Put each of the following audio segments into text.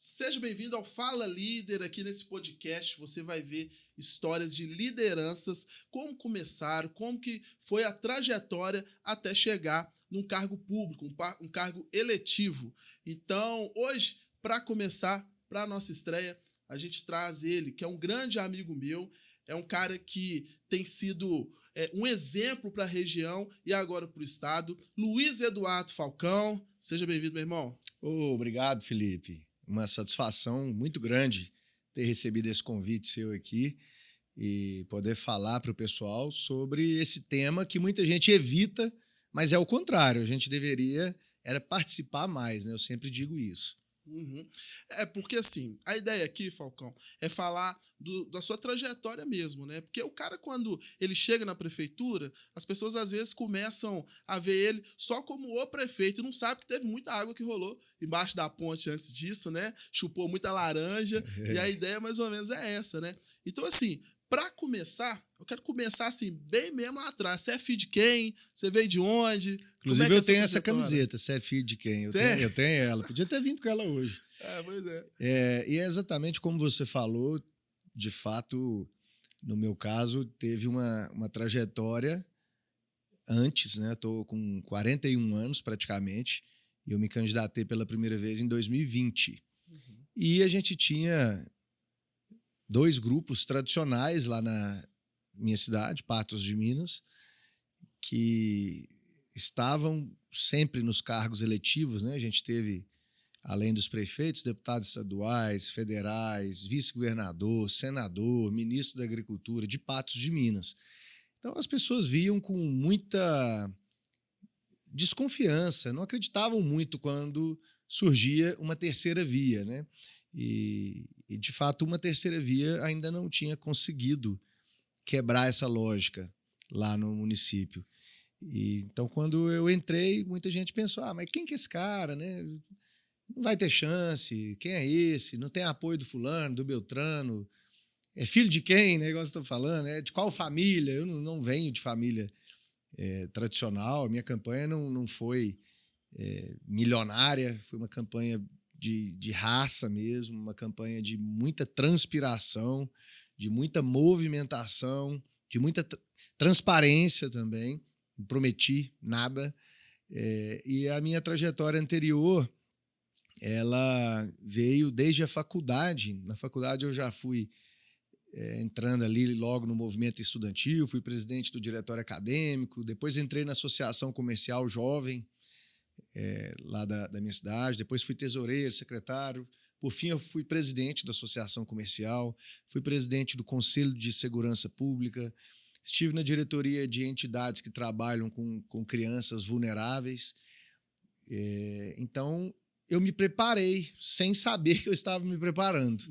Seja bem-vindo ao Fala Líder. Aqui nesse podcast você vai ver histórias de lideranças, como começaram, como que foi a trajetória até chegar num cargo público, um cargo eletivo. Então, hoje, para começar, para a nossa estreia, a gente traz ele, que é um grande amigo meu, é um cara que tem sido um exemplo para a região e agora para o estado, Luiz Eduardo Falcão. Seja bem-vindo, meu irmão. Obrigado, Felipe. Uma satisfação muito grande ter recebido esse convite seu aqui e poder falar para o pessoal sobre esse tema que muita gente evita, mas é o contrário, a gente deveria participar mais, né? Eu sempre digo isso. Uhum. É porque, assim, a ideia aqui, Falcão, é falar da sua trajetória mesmo, né? Porque o cara, quando ele chega na prefeitura, as pessoas às vezes começam a ver ele só como o prefeito e não sabe que teve muita água que rolou embaixo da ponte antes disso, né? Chupou muita laranja e a ideia mais ou menos é essa, né? Então, assim, para começar, eu quero começar assim, bem mesmo lá atrás. Você é filho de quem? Você veio de onde? Como é Inclusive, que é eu a sua tenho essa trajetória? camiseta, você é filho de quem? Tem? Eu tenho ela, podia ter vindo com ela hoje. Pois é. E é exatamente como você falou, de fato, no meu caso, teve uma trajetória antes, né? Estou com 41 anos praticamente, e eu me candidatei pela primeira vez em 2020. Uhum. E a gente tinha dois grupos tradicionais lá na minha cidade, Patos de Minas, que estavam sempre nos cargos eletivos, né? A gente teve, além dos prefeitos, deputados estaduais, federais, vice-governador, senador, ministro da Agricultura de Patos de Minas. Então as pessoas viam com muita desconfiança, não acreditavam muito quando surgia uma terceira via, né? E de fato, uma terceira via ainda não tinha conseguido quebrar essa lógica lá no município. Então, quando eu entrei, muita gente pensou, mas quem que é esse cara, né? Não vai ter chance, quem é esse? Não tem apoio do fulano, do Beltrano, é filho de quem, né? Igual você está falando, é de qual família? Eu não venho de família tradicional, a minha campanha não foi milionária, foi uma campanha de raça mesmo, uma campanha de muita transpiração, de muita movimentação, de muita transparência também, não prometi nada. E a minha trajetória anterior, ela veio desde a faculdade. Na faculdade eu já fui entrando ali logo no movimento estudantil, fui presidente do diretório acadêmico, depois entrei na Associação Comercial Jovem, lá da minha cidade, depois fui tesoureiro, secretário, por fim eu fui presidente da Associação Comercial, fui presidente do Conselho de Segurança Pública, estive na diretoria de entidades que trabalham com crianças vulneráveis. Então eu me preparei sem saber que eu estava me preparando.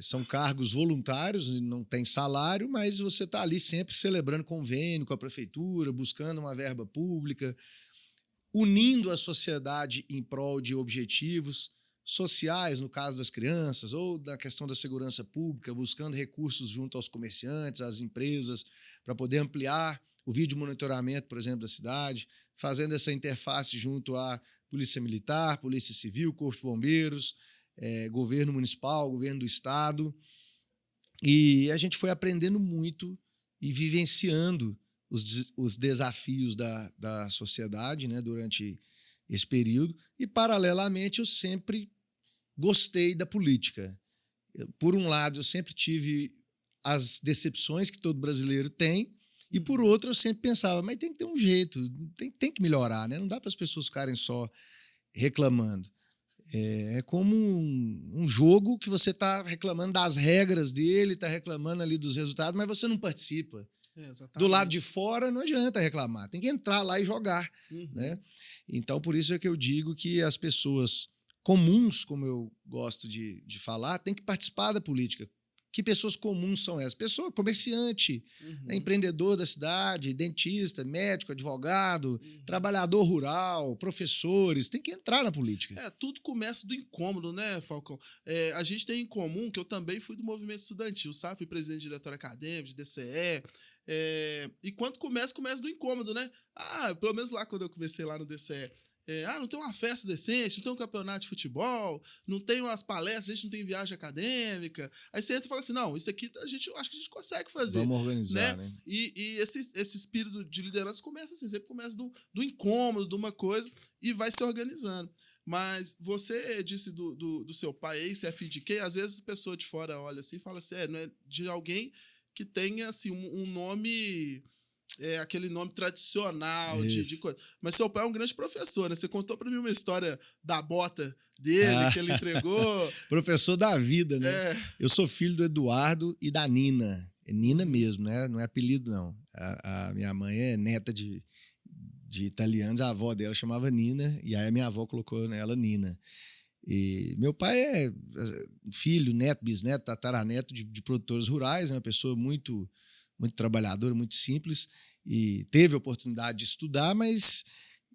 São cargos voluntários, não tem salário, mas você está ali sempre celebrando convênio com a prefeitura, buscando uma verba pública, unindo a sociedade em prol de objetivos sociais, no caso das crianças, ou na questão da segurança pública, buscando recursos junto aos comerciantes, às empresas, para poder ampliar o vídeo monitoramento, por exemplo, da cidade, fazendo essa interface junto à Polícia Militar, Polícia Civil, Corpo de Bombeiros, governo municipal, governo do estado. E a gente foi aprendendo muito e vivenciando os desafios da sociedade, né, durante esse período. E, paralelamente, eu sempre gostei da política. Por um lado, eu sempre tive as decepções que todo brasileiro tem, e, por outro, eu sempre pensava, mas tem que ter um jeito, tem que melhorar, né? Não dá para as pessoas ficarem só reclamando. É como um jogo que você está reclamando das regras dele, está reclamando ali dos resultados, mas você não participa. Do lado de fora não adianta reclamar, tem que entrar lá e jogar. Uhum. Né? Então, por isso é que eu digo que as pessoas comuns, como eu gosto de falar, têm que participar da política. Que pessoas comuns são essas? Pessoa comerciante, né, empreendedor da cidade, dentista, médico, advogado, trabalhador rural, professores, tem que entrar na política. Tudo começa do incômodo, né, Falcão? A gente tem em comum que eu também fui do movimento estudantil, sabe? Fui presidente de diretório acadêmico, de DCE. E quando começa do incômodo, né? Pelo menos lá quando eu comecei lá no DCE. não tem uma festa decente, não tem um campeonato de futebol, não tem umas palestras, a gente não tem viagem acadêmica. Aí você entra e fala assim, não, isso aqui eu acho que a gente consegue fazer. Vamos organizar, né? E esse espírito de liderança começa assim, sempre começa do incômodo, de uma coisa, e vai se organizando. Mas você disse do seu pai aí, você é filho de quem? Às vezes a pessoa de fora olha assim e fala assim, não é de alguém que tenha assim, um nome... aquele nome tradicional de coisa. Mas seu pai é um grande professor, né? Você contou pra mim uma história da bota dele, que ele entregou. Professor da vida, né? Eu sou filho do Eduardo e da Nina. É Nina mesmo, né? Não é apelido, não. A minha mãe é neta de italianos, a avó dela chamava Nina, e aí a minha avó colocou nela Nina. E meu pai é filho, neto, bisneto, tataraneto de produtores rurais, é uma pessoa muito trabalhadora, muito simples, e teve a oportunidade de estudar, mas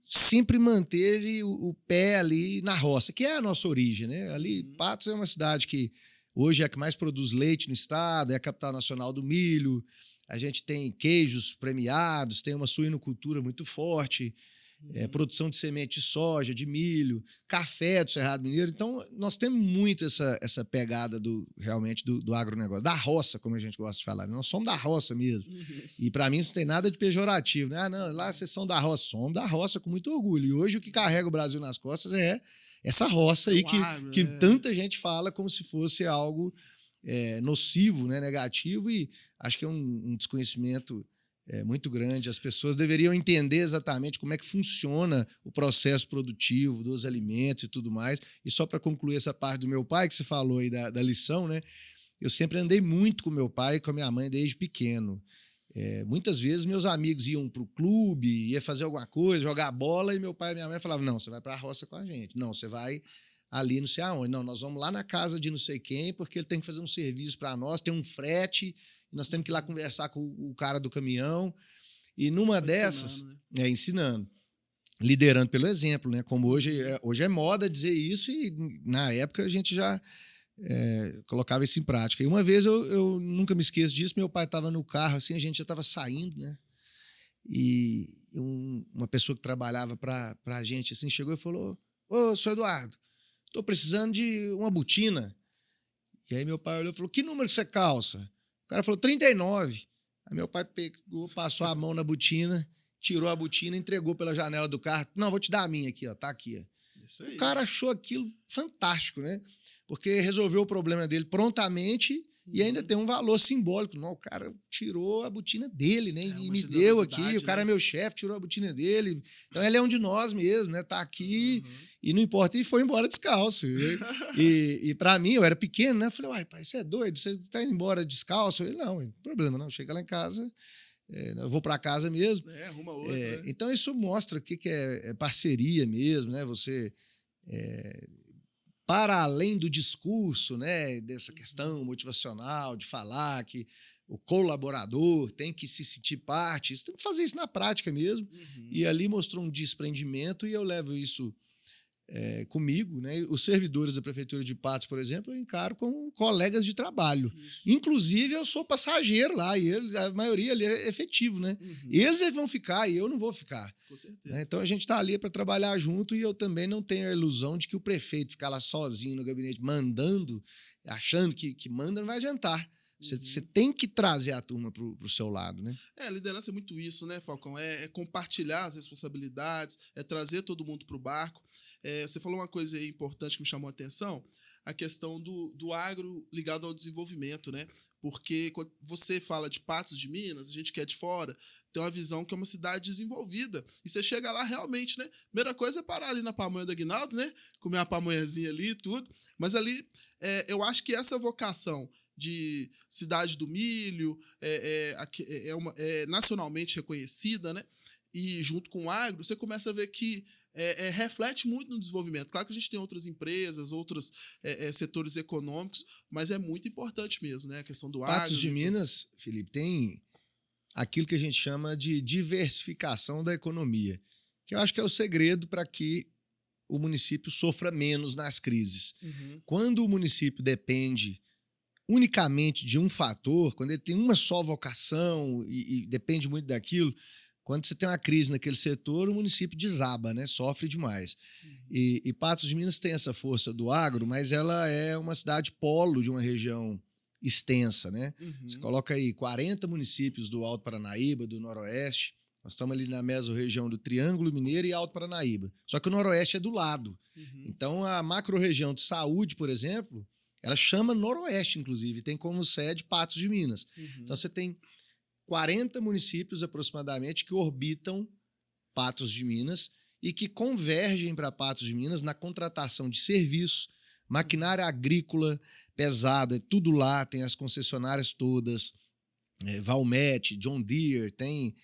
sempre manteve o pé ali na roça, que é a nossa origem, né? Ali, Patos é uma cidade que hoje é a que mais produz leite no estado, é a capital nacional do milho, a gente tem queijos premiados, tem uma suinocultura muito forte, produção de semente de soja, de milho, café do Cerrado Mineiro. Então, nós temos muito essa pegada realmente do agronegócio, da roça, como a gente gosta de falar. Nós somos da roça mesmo. E para mim isso não tem nada de pejorativo, né? Não, lá vocês são da roça. Somos da roça com muito orgulho. E hoje o que carrega o Brasil nas costas é essa roça aí que tanta gente fala como se fosse algo nocivo, né? Negativo, e acho que é um desconhecimento muito grande. As pessoas deveriam entender exatamente como é que funciona o processo produtivo dos alimentos e tudo mais. E só para concluir essa parte do meu pai, que você falou aí da lição, né? Eu sempre andei muito com meu pai e com a minha mãe desde pequeno. Muitas vezes meus amigos iam para o clube, ia fazer alguma coisa, jogar bola, e meu pai e minha mãe falavam, não, você vai para a roça com a gente. Não, você vai ali não sei aonde. Não, nós vamos lá na casa de não sei quem, porque ele tem que fazer um serviço para nós, tem um frete, nós temos que ir lá conversar com o cara do caminhão. E numa dessas, ensinando, liderando pelo exemplo, né? Como hoje é moda dizer isso, e na época a gente já colocava isso em prática. E uma vez eu nunca me esqueço disso, meu pai estava no carro, assim, a gente já estava saindo, né? E uma pessoa que trabalhava para a gente assim, chegou e falou: ô, senhor Eduardo, estou precisando de uma botina. E aí meu pai olhou e falou: que número que você calça? O cara falou: 39. Aí meu pai pegou, passou a mão na botina, tirou a botina, entregou pela janela do carro. Não, vou te dar a minha aqui, ó, tá aqui. Ó. Isso aí. O cara achou aquilo fantástico, né? Porque resolveu o problema dele prontamente e ainda tem um valor simbólico. Não, o cara tirou a botina dele, né? E me deu aqui, o cara é meu chefe, tirou a botina dele. Então ele é um de nós mesmo, né? Tá aqui e não importa. E foi embora descalço. E para mim, eu era pequeno, né? Eu falei: uai, pai, você é doido? Você tá indo embora descalço? Ele: não, problema não. Chega lá em casa, eu vou para casa mesmo. Arruma outra, né? Então isso mostra o que é parceria mesmo, né? Você... para além do discurso, né, dessa questão motivacional, de falar que o colaborador tem que se sentir parte, você tem que fazer isso na prática mesmo. E ali mostrou um desprendimento, e eu levo isso comigo, né? Os servidores da Prefeitura de Patos, por exemplo, eu encaro como colegas de trabalho. Isso. Inclusive, eu sou passageiro lá, e eles, a maioria ali é efetivo, né? Eles é que vão ficar e eu não vou ficar. Com certeza. Então a gente está ali para trabalhar junto, e eu também não tenho a ilusão de que o prefeito ficar lá sozinho no gabinete mandando, achando que manda, não vai adiantar. Você tem que trazer a turma para o seu lado, né? Liderança é muito isso, né, Falcão? É compartilhar as responsabilidades, é trazer todo mundo para o barco. Você falou uma coisa aí importante que me chamou a atenção, a questão do agro ligado ao desenvolvimento, né? Porque quando você fala de Patos de Minas, a gente que é de fora, tem uma visão que é uma cidade desenvolvida. E você chega lá realmente, né? Primeira coisa é parar ali na pamonha do Aguinaldo, né? Comer uma pamonhazinha ali e tudo. Mas eu acho que essa vocação de cidade do milho é nacionalmente reconhecida, né? E junto com o agro, você começa a ver que reflete muito no desenvolvimento. Claro que a gente tem outras empresas, outros setores econômicos, mas é muito importante mesmo, né? A questão do agro. Patos de Minas, Felipe, tem aquilo que a gente chama de diversificação da economia, que eu acho que é o segredo para que o município sofra menos nas crises. Quando o município depende unicamente de um fator, quando ele tem uma só vocação e depende muito daquilo, quando você tem uma crise naquele setor, o município desaba, né? Sofre demais. E Patos de Minas tem essa força do agro, mas ela é uma cidade polo de uma região extensa, né? Você coloca aí 40 municípios do Alto Paranaíba, do Noroeste. Nós estamos ali na mesorregião do Triângulo Mineiro e Alto Paranaíba. Só que o Noroeste é do lado. Então, a macro-região de saúde, por exemplo, ela chama Noroeste, inclusive, tem como sede Patos de Minas. Então, você tem 40 municípios aproximadamente que orbitam Patos de Minas e que convergem para Patos de Minas na contratação de serviços, maquinária agrícola pesado, é tudo lá, tem as concessionárias todas, Valmet, John Deere, tem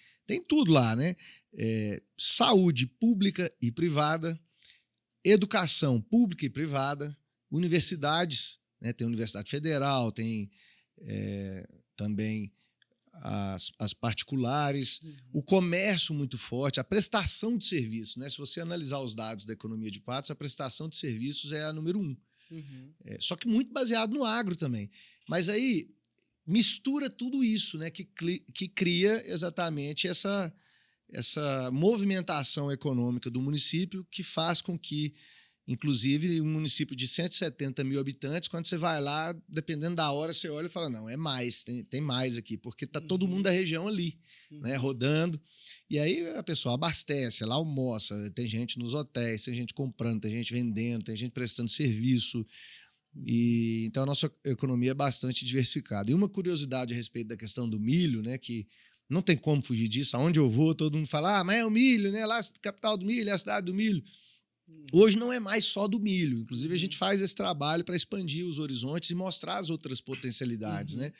tudo lá, né? Saúde pública e privada, educação pública e privada, universidades, né? Tem Universidade Federal, tem também as particulares, o comércio muito forte, a prestação de serviços, né? Se você analisar os dados da economia de Patos, a prestação de serviços é a número 1. Só que muito baseado no agro também. Mas aí mistura tudo isso, né? Que cria exatamente essa movimentação econômica do município que faz com que, inclusive, um município de 170 mil habitantes, quando você vai lá, dependendo da hora, você olha e fala, não, é mais, tem mais aqui, porque está todo mundo da região ali, né, rodando. E aí a pessoa abastece, ela almoça, tem gente nos hotéis, tem gente comprando, tem gente vendendo, tem gente prestando serviço. Então a nossa economia é bastante diversificada. E uma curiosidade a respeito da questão do milho, né, que não tem como fugir disso, aonde eu vou, todo mundo fala, mas é o milho, né, lá a capital do milho, é a cidade do milho. Hoje não é mais só do milho, inclusive a gente faz esse trabalho para expandir os horizontes e mostrar as outras potencialidades, né?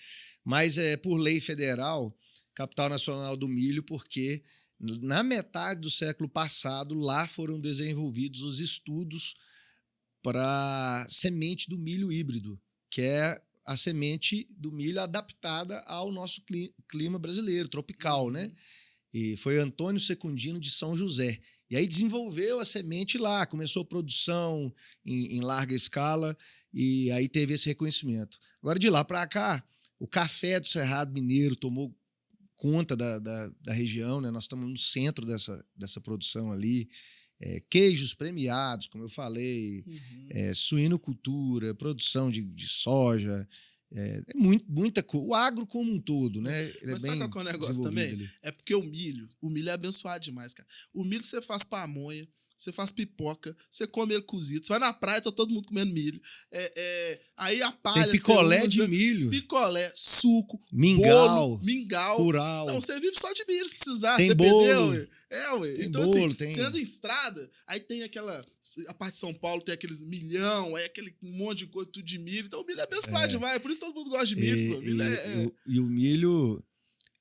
Mas por lei federal, capital nacional do milho, porque na metade do século passado lá foram desenvolvidos os estudos para semente do milho híbrido, que é a semente do milho adaptada ao nosso clima brasileiro, tropical, né? E foi Antônio Secundino de São José. E aí desenvolveu a semente lá, começou a produção em larga escala e aí teve esse reconhecimento. Agora, de lá para cá, o café do Cerrado Mineiro tomou conta da região, né? Nós estamos no centro dessa produção ali. Queijos premiados, como eu falei, suinocultura, produção de soja, muita coisa. O agro como um todo, né? Ele Mas sabe qual é o negócio também? Ali. É porque o milho é abençoado demais, cara. O milho você faz pamonha, você faz pipoca, você come ele cozido, você vai na praia, tá todo mundo comendo milho. Aí a palha. Tem picolé de milho. Picolé, suco, mingau, bolo, mingau. Curau. Não, você vive só de milho se precisar. Tem bolo. Ué. Tem então, bolo, assim, você anda em estrada, aí tem a parte de São Paulo tem aqueles milhão, aí aquele monte de coisa, tudo de milho. Então o milho é abençoado demais, por isso todo mundo gosta de milho. E o milho,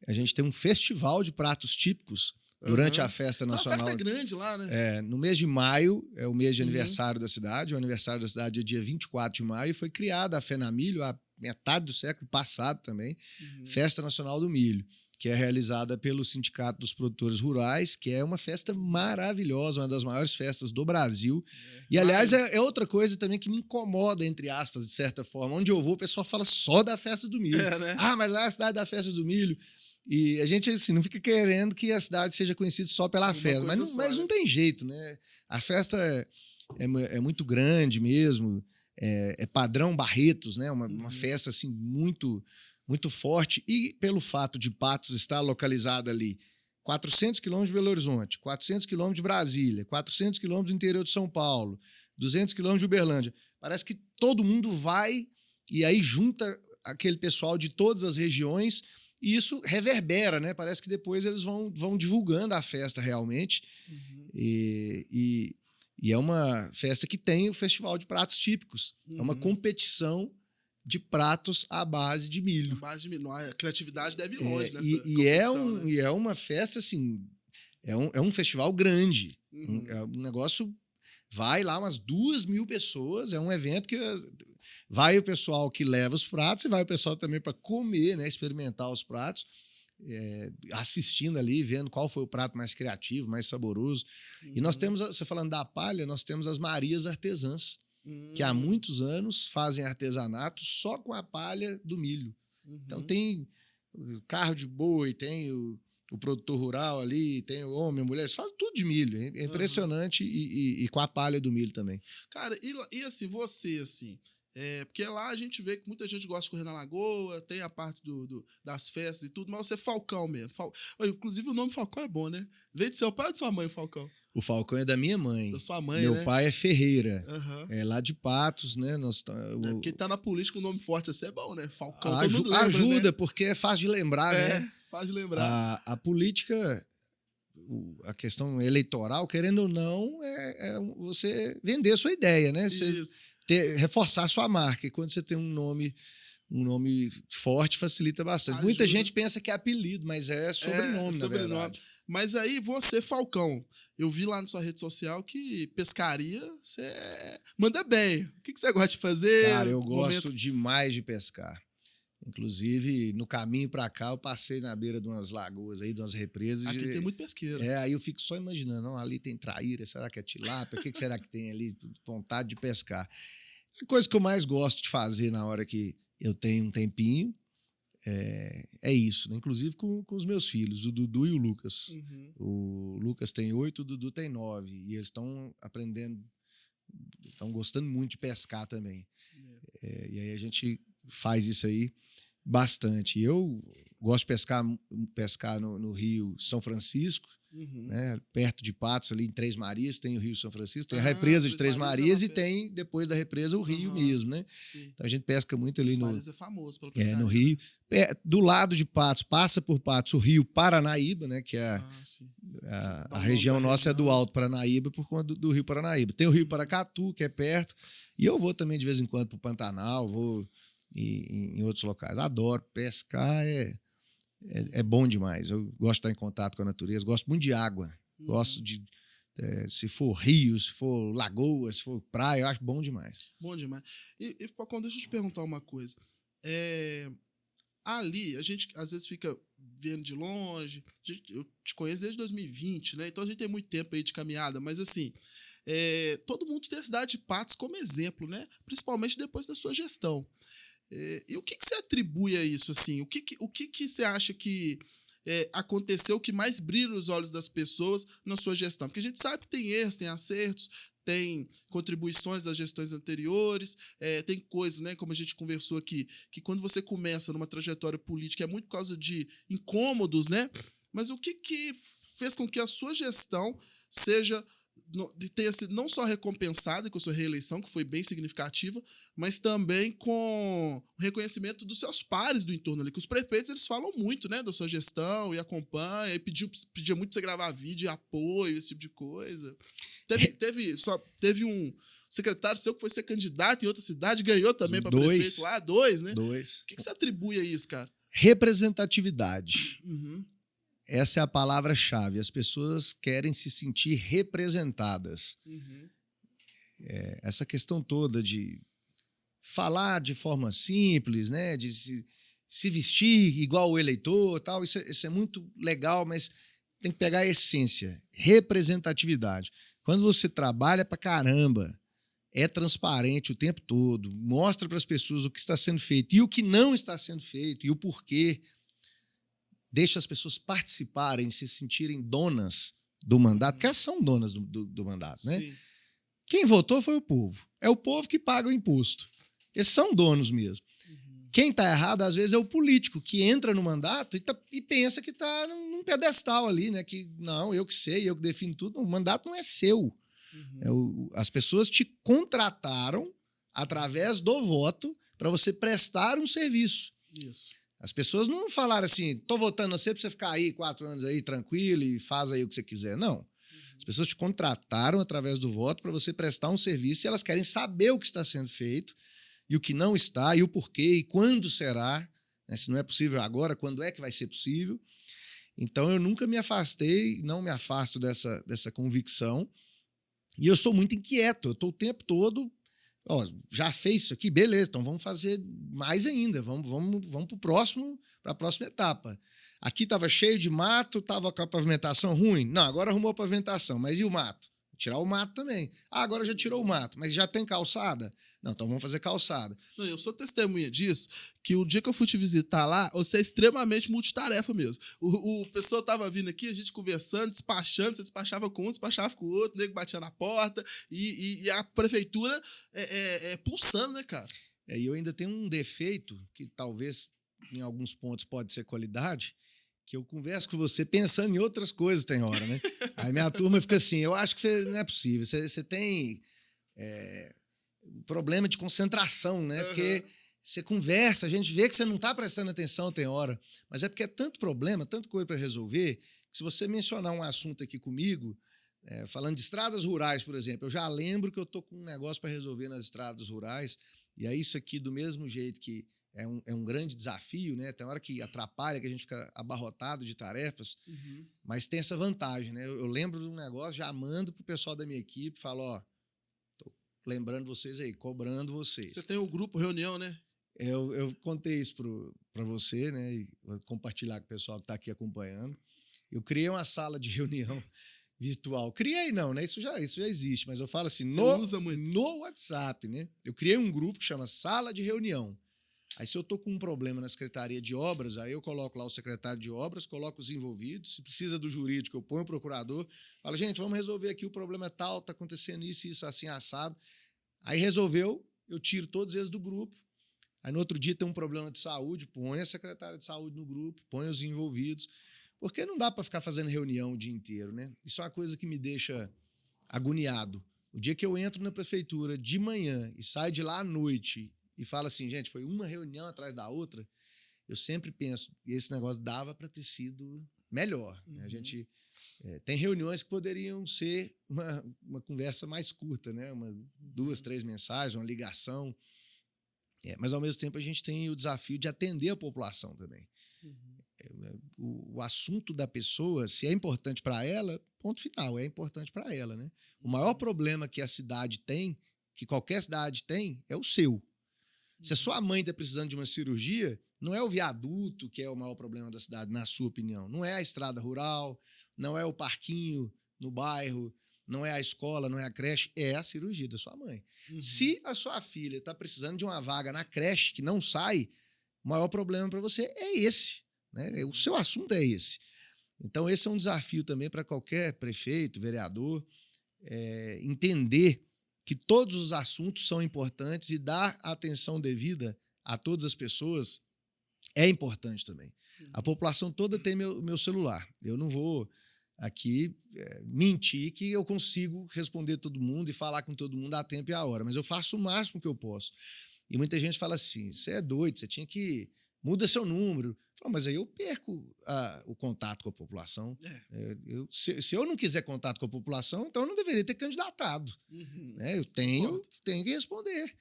a gente tem um festival de pratos típicos durante a festa nacional. A festa é grande lá, né? No mês de maio, é o mês de aniversário da cidade. O aniversário da cidade é dia 24 de maio. E foi criada a FENAMilho, a metade do século passado também. Festa Nacional do Milho, que é realizada pelo Sindicato dos Produtores Rurais, que é uma festa maravilhosa, uma das maiores festas do Brasil. E, aliás, é outra coisa também que me incomoda, entre aspas, de certa forma. Onde eu vou, o pessoal fala só da festa do milho. Né? Mas lá é a cidade da festa do milho. E a gente, assim, não fica querendo que a cidade seja conhecida só pela festa. Mas não tem jeito, né? A festa é muito grande mesmo. É padrão Barretos, né? Uma festa, assim, muito, muito forte. E pelo fato de Patos estar localizada ali 400 quilômetros de Belo Horizonte, 400 quilômetros de Brasília, 400 quilômetros do interior de São Paulo, 200 quilômetros de Uberlândia. Parece que todo mundo vai e aí junta aquele pessoal de todas as regiões. E isso reverbera, né? Parece que depois eles vão divulgando a festa realmente. E é uma festa que tem o Festival de Pratos Típicos. É uma competição de pratos à base de milho. À base de milho. A criatividade deve ir longe nessa competição. E é uma festa, assim... É um festival grande. É um negócio... Vai lá umas 2.000 pessoas. É um evento que... Vai o pessoal que leva os pratos e vai o pessoal também para comer, né, experimentar os pratos, assistindo ali, vendo qual foi o prato mais criativo, mais saboroso. E nós temos, você falando da palha, nós temos as Marias Artesãs, que há muitos anos fazem artesanato só com a palha do milho. Então tem o carro de boi, tem o produtor rural ali, tem o homem, a mulher, eles fazem tudo de milho. É impressionante e com a palha do milho também. Cara, e assim, você, assim, porque lá a gente vê que muita gente gosta de correr na lagoa, tem a parte das festas e tudo, mas você é Falcão mesmo. Inclusive o nome Falcão é bom, né? Veio de seu pai ou de sua mãe, Falcão? O Falcão é da minha mãe. Da sua mãe, Meu né? pai é Ferreira. Uhum. É lá de Patos, né? Porque tá na política um nome forte assim é bom, né? Falcão, todo mundo lembra, ajuda, né? porque é fácil de lembrar, né? Fácil de lembrar. A política, a questão eleitoral, querendo ou não, é você vender a sua ideia, né? Você reforçar a sua marca. E quando você tem um nome forte, facilita bastante. Ajuda. Muita gente pensa que é apelido, mas é sobrenome, na verdade. Mas aí você, Falcão, eu vi lá na sua rede social que pescaria, você manda bem. O que você gosta de fazer? Cara, eu gosto demais de pescar. Inclusive, no caminho pra cá, eu passei na beira de umas lagoas aí, de umas represas. Aqui tem muito pesqueiro. Aí eu fico só imaginando, ali tem traíra, será que é tilápia? O que será que tem ali? Vontade de pescar. A coisa que eu mais gosto de fazer na hora que eu tenho um tempinho é isso, né? Inclusive com os meus filhos, o Dudu e o Lucas. Uhum. O Lucas tem 8, o Dudu tem 9. E eles estão aprendendo, estão gostando muito de pescar também. E aí a gente faz isso aí bastante. Eu gosto de pescar no Rio São Francisco, né? Perto de Patos, ali em Três Marias, tem o Rio São Francisco, tem a represa de Três Marias e tem, depois da represa, o rio mesmo, né? Sim. Então a gente pesca muito ali Três Marias é famoso pelo pescaria, no Rio. Do lado de Patos, passa por Patos o Rio Paranaíba, né? Que é a região nossa é do Alto Paranaíba por conta do Rio Paranaíba. Tem o Rio Paracatu, que é perto, e eu vou também de vez em quando para o Pantanal, vou em outros locais. Adoro pescar, é bom demais. Eu gosto de estar em contato com a natureza, gosto muito de água. Gosto de, se for rio, se for lagoa, se for praia, eu acho bom demais. Bom demais. E Pacon, deixa eu te perguntar uma coisa. Ali, a gente às vezes fica vendo de longe. Eu te conheço desde 2020, né? Então a gente tem muito tempo aí de caminhada, mas assim, todo mundo tem a cidade de Patos como exemplo, né? Principalmente depois da sua gestão. E o que você atribui a isso, assim? O que você acha que aconteceu que mais brilha os olhos das pessoas na sua gestão? Porque a gente sabe que tem erros, tem acertos, tem contribuições das gestões anteriores, tem coisas, né, como a gente conversou aqui, que quando você começa numa trajetória política é muito por causa de incômodos, né? Mas o que fez com que a sua gestão tenha sido não só recompensada com a sua reeleição, que foi bem significativa, mas também com o reconhecimento dos seus pares do entorno ali, que os prefeitos eles falam muito, né, da sua gestão e acompanham, e pedia muito pra você gravar vídeo, apoio, esse tipo de coisa. Teve um secretário seu que foi ser candidato em outra cidade, ganhou também para prefeito lá, 2, né? 2. O que você atribui a isso, cara? Representatividade. Essa é a palavra-chave. As pessoas querem se sentir representadas. Essa questão toda de falar de forma simples, né? De se vestir igual o eleitor, tal, isso é muito legal, mas tem que pegar a essência. Representatividade. Quando você trabalha pra caramba, é transparente o tempo todo, mostra para as pessoas o que está sendo feito e o que não está sendo feito e o porquê. Deixa as pessoas participarem, se sentirem donas do mandato, porque elas são donas do mandato, né? Sim. Quem votou foi o povo. É o povo que paga o imposto. Eles são donos mesmo. Quem está errado, às vezes, é o político que entra no mandato e pensa que está num pedestal ali, né? Que, não, eu que sei, eu que defino tudo. O mandato não é seu. As pessoas te contrataram através do voto para você prestar um serviço. Isso. As pessoas não falaram assim, tô votando você pra você ficar aí 4 anos aí tranquilo e faz aí o que você quiser. Não. As pessoas te contrataram através do voto para você prestar um serviço e elas querem saber o que está sendo feito e o que não está, e o porquê, e quando será. Né? Se não é possível agora, quando é que vai ser possível? Então eu nunca me afastei, não me afasto dessa convicção. E eu sou muito inquieto, eu estou o tempo todo... já fez isso aqui? Beleza, então vamos fazer mais ainda, vamos para a próxima etapa. Aqui estava cheio de mato, estava com a pavimentação ruim? Não, agora arrumou a pavimentação, mas e o mato? Tirar o mato também. Agora já tirou o mato, mas já tem calçada? Não, então vamos fazer calçada. Não, eu sou testemunha disso, que o dia que eu fui te visitar lá, você é extremamente multitarefa mesmo. O pessoal tava vindo aqui, a gente conversando, despachando, você despachava com um, despachava com o outro, o nego batia na porta, e a prefeitura pulsando, né, cara? E eu ainda tenho um defeito, que talvez em alguns pontos pode ser qualidade, que eu converso com você pensando em outras coisas tem hora, né? Aí minha turma fica assim, eu acho que você não é possível, você tem problema de concentração, né? Porque você conversa, a gente vê que você não está prestando atenção tem hora, mas é porque é tanto problema, tanta coisa para resolver, que se você mencionar um assunto aqui comigo, falando de estradas rurais, por exemplo, eu já lembro que eu tô com um negócio para resolver nas estradas rurais, e é isso aqui do mesmo jeito que é um grande desafio, né? Tem hora que atrapalha, que a gente fica abarrotado de tarefas, mas tem essa vantagem, né? Eu lembro de um negócio, já mando pro pessoal da minha equipe, falo, ó, tô lembrando vocês aí, cobrando vocês. Você tem o grupo reunião, né? Eu contei isso para você, né? E vou compartilhar com o pessoal que está aqui acompanhando. Eu criei uma sala de reunião virtual. Criei não, né? Isso já existe, mas eu falo assim, no WhatsApp, né? Eu criei um grupo que chama Sala de Reunião. Aí se eu tô com um problema na Secretaria de Obras, aí eu coloco lá o secretário de Obras, coloco os envolvidos, se precisa do jurídico, eu ponho o procurador, falo, gente, vamos resolver aqui, o problema é tal, tá acontecendo isso, assim, assado. Aí resolveu, eu tiro todos eles do grupo. Aí no outro dia tem um problema de saúde, põe a secretária de saúde no grupo, põe os envolvidos, porque não dá para ficar fazendo reunião o dia inteiro, né? Isso é uma coisa que me deixa agoniado. O dia que eu entro na prefeitura de manhã e saio de lá à noite e falo assim, gente, foi uma reunião atrás da outra, eu sempre penso, esse negócio dava para ter sido melhor. Né? A gente tem reuniões que poderiam ser uma conversa mais curta, né? 2, 3 mensagens, uma ligação. Mas, ao mesmo tempo, a gente tem o desafio de atender a população também. O assunto da pessoa, se é importante para ela, ponto final, é importante para ela. Né? O maior problema que a cidade tem, que qualquer cidade tem, é o seu. Se a sua mãe está precisando de uma cirurgia, não é o viaduto que é o maior problema da cidade, na sua opinião. Não é a estrada rural, não é o parquinho no bairro, não é a escola, não é a creche, é a cirurgia da sua mãe. Se a sua filha está precisando de uma vaga na creche que não sai, o maior problema para você é esse. Né? O seu assunto é esse. Então, esse é um desafio também para qualquer prefeito, vereador, entender que todos os assuntos são importantes e dar atenção devida a todas as pessoas é importante também. A população toda tem meu celular. Eu não vou aqui mentir que eu consigo responder todo mundo e falar com todo mundo a tempo e a hora, mas eu faço o máximo que eu posso. E muita gente fala assim, você é doido, você tinha que... Muda seu número. Mas aí eu perco o contato com a população. Se eu não quiser contato com a população, então eu não deveria ter candidatado. Né? Eu tenho que responder.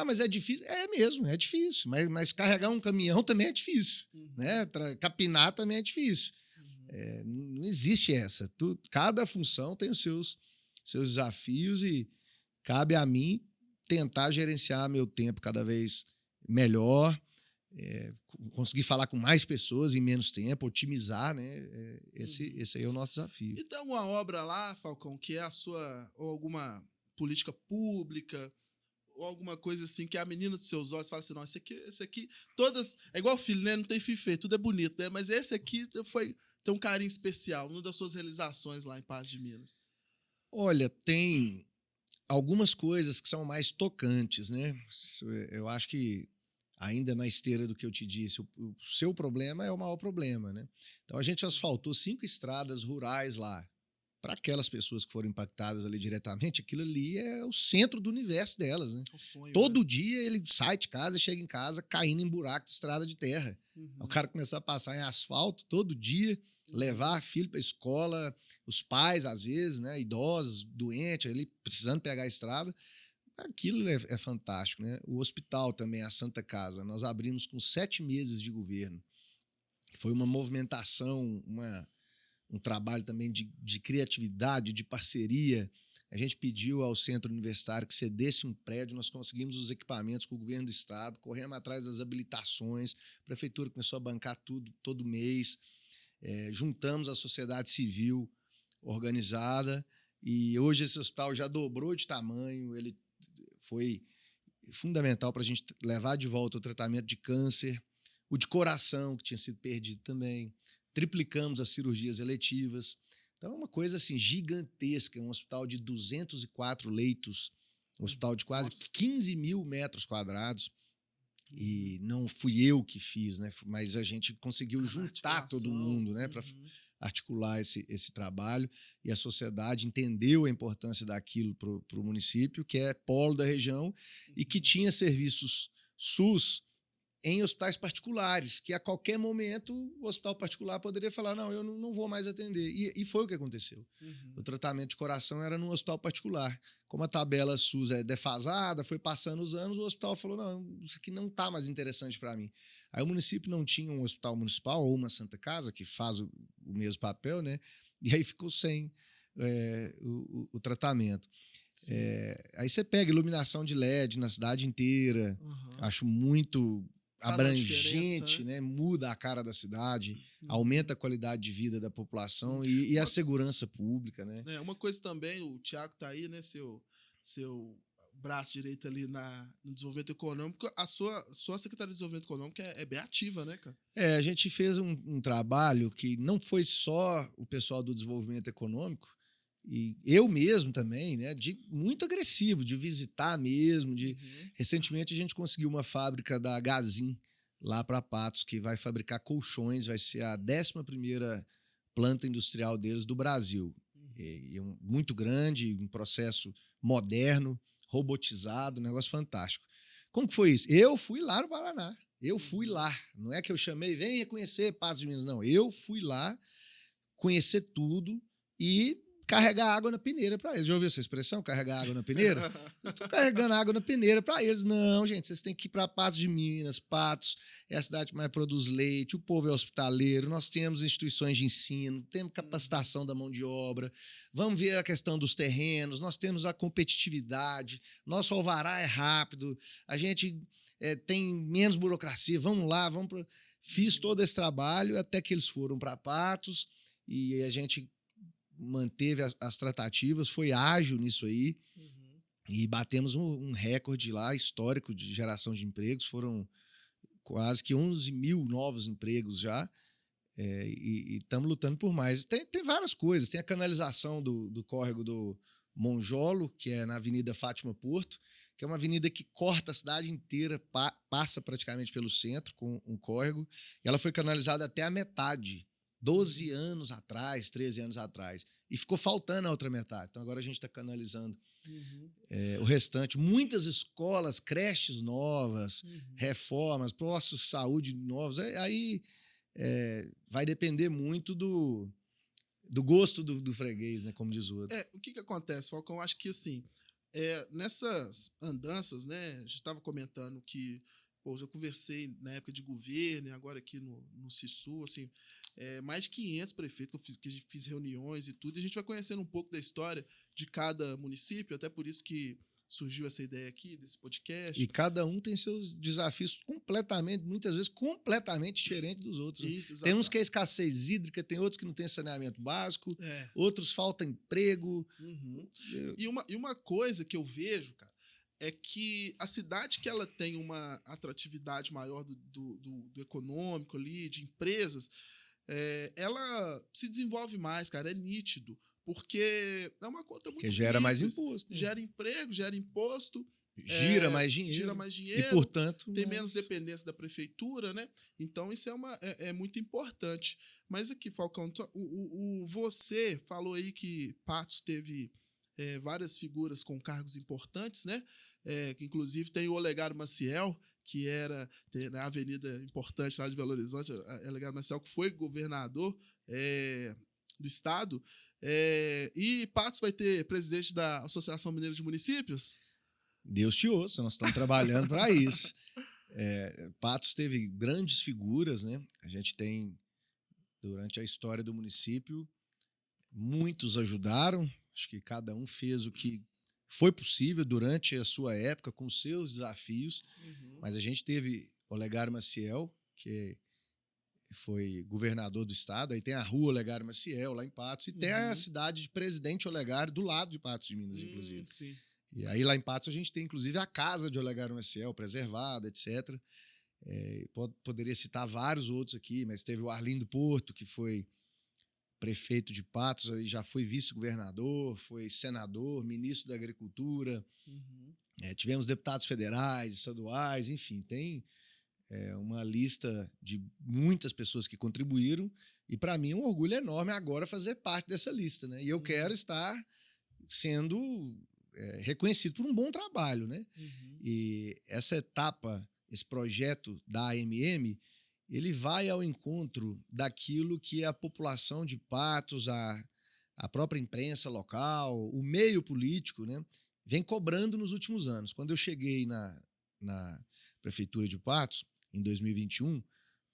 Mas é difícil? É mesmo, é difícil. Mas carregar um caminhão também é difícil. Né? Capinar também é difícil. Não existe essa. Cada função tem os seus desafios e cabe a mim tentar gerenciar meu tempo cada vez melhor, conseguir falar com mais pessoas em menos tempo, otimizar, né? Esse aí é o nosso desafio. E tem alguma obra lá, Falcão, que é a sua, ou alguma política pública, ou alguma coisa assim, que é a menina dos seus olhos fala assim, não, esse aqui, todas, é igual filho, né? Não tem filho feio, tudo é bonito, né? Mas esse aqui tem um carinho especial, uma das suas realizações lá em Patos de Minas. Olha, tem algumas coisas que são mais tocantes, né? Eu acho que ainda na esteira do que eu te disse, o seu problema é o maior problema, né? Então a gente asfaltou 5 estradas rurais lá. Para aquelas pessoas que foram impactadas ali diretamente, aquilo ali é o centro do universo delas, né? O sonho, todo dia ele sai de casa, chega em casa caindo em buraco de estrada de terra. O cara começar a passar em asfalto todo dia, levar filho para a escola, os pais às vezes, né, idosos, doentes, ali precisando pegar a estrada. Aquilo é fantástico, né? O hospital também, a Santa Casa, nós abrimos com 7 meses de governo. Foi uma movimentação, um trabalho também de criatividade, de parceria. A gente pediu ao centro universitário que cedesse um prédio, nós conseguimos os equipamentos com o governo do estado, corremos atrás das habilitações, a prefeitura começou a bancar tudo todo mês, juntamos a sociedade civil organizada e hoje esse hospital já dobrou de tamanho, ele foi fundamental para a gente levar de volta o tratamento de câncer, o de coração, que tinha sido perdido também. Triplicamos as cirurgias eletivas. Então, é uma coisa assim, gigantesca. Um hospital de 204 leitos, um hospital de quase 15 mil metros quadrados. E não fui eu que fiz, né? Mas a gente conseguiu juntar todo mundo, né? Para articular esse trabalho. E a sociedade entendeu a importância daquilo para o município, que é polo da região, e que tinha serviços SUS em hospitais particulares, que a qualquer momento o hospital particular poderia falar, não, eu não vou mais atender. E foi o que aconteceu. O tratamento de coração era num hospital particular. Como a tabela SUS é defasada, foi passando os anos, o hospital falou, não, isso aqui não está mais interessante para mim. Aí o município não tinha um hospital municipal ou uma Santa Casa, que faz o mesmo papel, né? E aí ficou sem o tratamento. Aí você pega iluminação de LED na cidade inteira, acho muito abrangente, né? Muda a cara da cidade, aumenta a qualidade de vida da população e a segurança pública, né? Uma coisa também, o Thiago tá aí, né? Seu braço direito ali no desenvolvimento econômico. A sua Secretaria de Desenvolvimento Econômico é bem ativa, né, cara? A gente fez um trabalho que não foi só o pessoal do desenvolvimento econômico, e eu mesmo também, né, muito agressivo, de visitar mesmo. Recentemente a gente conseguiu uma fábrica da Gazin lá para Patos, que vai fabricar colchões, vai ser a 11ª planta industrial deles do Brasil. Muito grande, um processo moderno, robotizado, um negócio fantástico. Como que foi isso? Eu fui lá no Paraná, eu fui lá, não é que eu chamei, venha conhecer Patos de Minas, não, eu fui lá conhecer tudo e carregar água na peneira para eles. Já ouviu essa expressão? Carregar água na peneira? Eu estou carregando água na peneira para eles. Não, gente, vocês têm que ir para Patos de Minas. Patos é a cidade que mais produz leite, o povo é hospitaleiro, nós temos instituições de ensino, temos capacitação da mão de obra, vamos ver a questão dos terrenos, nós temos a competitividade, nosso alvará é rápido, a gente tem menos burocracia, vamos lá, Fiz todo esse trabalho até que eles foram para Patos e a gente manteve as tratativas, foi ágil nisso aí, e batemos um recorde lá histórico de geração de empregos. Foram quase que 11 mil novos empregos já, e estamos lutando por mais. Tem várias coisas, tem a canalização do córrego do Monjolo, que é na Avenida Fátima Porto, que é uma avenida que corta a cidade inteira, passa praticamente pelo centro com um córrego, e ela foi canalizada até a metade, 12 anos atrás, 13 anos atrás. E ficou faltando a outra metade. Então, agora a gente está canalizando o restante. Muitas escolas, creches novas, reformas, postos de saúde novos. Aí vai depender muito do gosto do freguês, né, como diz o outro. O que acontece, Falcão? Eu acho que, assim, nessas andanças, né, a gente estava comentando que já conversei na época de governo e agora aqui no CISU, assim, mais de 500 prefeitos que fiz reuniões e tudo, e a gente vai conhecendo um pouco da história de cada município, até por isso que surgiu essa ideia aqui, desse podcast. E cada um tem seus desafios muitas vezes completamente diferentes dos outros. Isso, tem uns que é escassez hídrica, tem outros que não tem saneamento básico, outros falta emprego. E uma coisa que eu vejo, cara, é que a cidade que ela tem uma atratividade maior do econômico ali, de empresas, ela se desenvolve mais, cara, é nítido, porque é uma conta muito simples. Gera mais imposto. Gera emprego, gera imposto. Gira mais dinheiro. E, portanto, tem menos dependência da prefeitura, né? Então, isso é muito importante. Mas aqui, Falcão, você falou aí que Patos teve várias figuras com cargos importantes, né? Que inclusive tem o Olegário Maciel, que era na avenida importante lá de Belo Horizonte, Olegário Maciel, que foi governador do estado. E Patos vai ter presidente da Associação Mineira de Municípios? Deus te ouça, nós estamos trabalhando para isso. Patos teve grandes figuras, né? A gente tem, durante a história do município, muitos ajudaram, acho que cada um fez o que foi possível durante a sua época, com seus desafios, mas a gente teve Olegário Maciel, que foi governador do estado, aí tem a rua Olegário Maciel, lá em Patos, e tem a cidade de Presidente Olegário, do lado de Patos de Minas, inclusive. Sim. E aí lá em Patos a gente tem inclusive a casa de Olegário Maciel preservada, etc. Poderia citar vários outros aqui, mas teve o Arlindo Porto, que foi prefeito de Patos, aí já foi vice-governador, foi senador, ministro da Agricultura. Tivemos deputados federais, estaduais, enfim, tem uma lista de muitas pessoas que contribuíram, e para mim é um orgulho enorme agora fazer parte dessa lista, né? E eu quero estar sendo reconhecido por um bom trabalho, né? E essa etapa, esse projeto da AMM, ele vai ao encontro daquilo que a população de Patos, a própria imprensa local, o meio político, né, vem cobrando nos últimos anos. Quando eu cheguei na prefeitura de Patos, em 2021,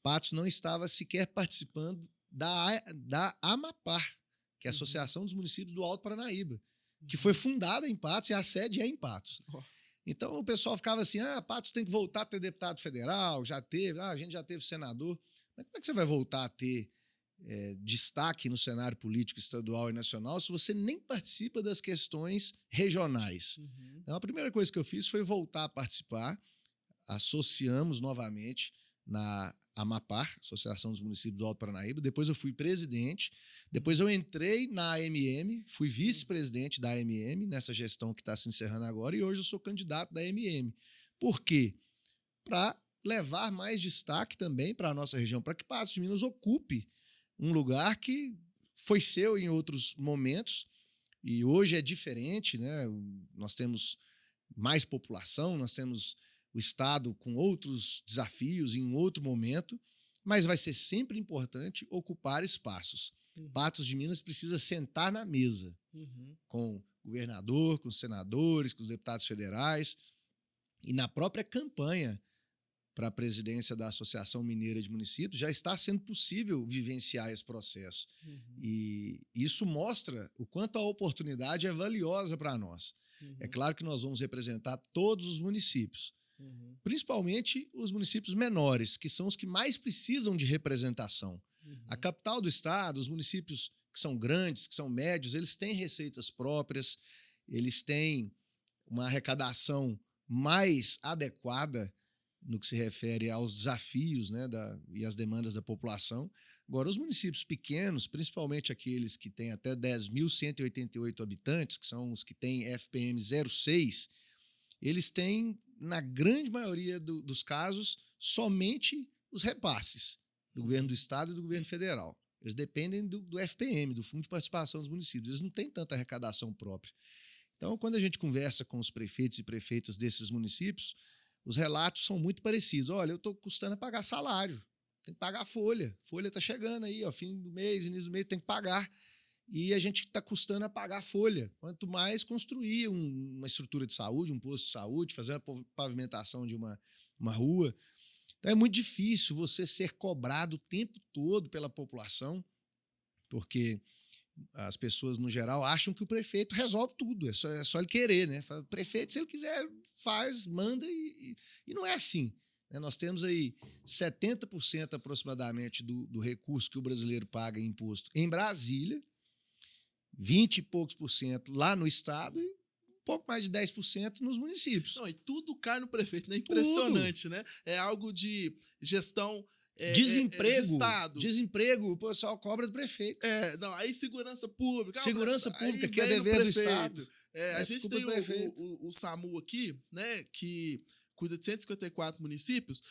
Patos não estava sequer participando da AMAPAR, que é a Associação dos Municípios do Alto Paranaíba, que foi fundada em Patos e a sede é em Patos. Então o pessoal ficava assim, Patos tem que voltar a ter deputado federal, já teve, a gente já teve senador. Mas como é que você vai voltar a ter destaque no cenário político estadual e nacional se você nem participa das questões regionais? Então a primeira coisa que eu fiz foi voltar a participar, associamos novamente na AMAPAR, Associação dos Municípios do Alto Paranaíba, depois eu fui presidente, depois eu entrei na AMM, fui vice-presidente da AMM, nessa gestão que está se encerrando agora, e hoje eu sou candidato da AMM. Por quê? Para levar mais destaque também para a nossa região, para que Patos de Minas ocupe um lugar que foi seu em outros momentos, e hoje é diferente, né? Nós temos mais população, nós temos o Estado com outros desafios em um outro momento, mas vai ser sempre importante ocupar espaços. Patos de Minas precisa sentar na mesa com o governador, com os senadores, com os deputados federais, e na própria campanha para a presidência da Associação Mineira de Municípios já está sendo possível vivenciar esse processo. E isso mostra o quanto a oportunidade é valiosa para nós. É claro que nós vamos representar todos os municípios, principalmente os municípios menores, que são os que mais precisam de representação. A capital do estado, os municípios que são grandes, que são médios, eles têm receitas próprias, eles têm uma arrecadação mais adequada no que se refere aos desafios, né, e às demandas da população. Agora, os municípios pequenos, principalmente aqueles que têm até 10.188 habitantes, que são os que têm FPM 0,6, eles têm, na grande maioria dos casos, somente os repasses do governo do estado e do governo federal. Eles dependem do FPM, do Fundo de Participação dos Municípios. Eles não têm tanta arrecadação própria. Então, quando a gente conversa com os prefeitos e prefeitas desses municípios, os relatos são muito parecidos. Olha, eu estou custando a pagar salário, tem que pagar a folha. Folha está chegando aí, ó, fim do mês, início do mês, tem que pagar. E a gente está custando a pagar a folha. Quanto mais construir uma estrutura de saúde, um posto de saúde, fazer uma pavimentação de uma rua. Então é muito difícil você ser cobrado o tempo todo pela população, porque as pessoas, no geral, acham que o prefeito resolve tudo, é só ele querer, né? O prefeito, se ele quiser, faz, manda, e não é assim. Nós temos aí 70% aproximadamente do recurso que o brasileiro paga em imposto em Brasília, 20 e poucos por cento lá no estado e um pouco mais de 10% nos municípios. Não, e tudo cai no prefeito, né? Impressionante, tudo. Né? É algo de gestão desemprego, de estado. Desemprego, o pessoal cobra do prefeito. Não, aí segurança pública. Segurança pública, que é dever do estado. A gente tem o SAMU aqui, né, que cuida de 154 municípios.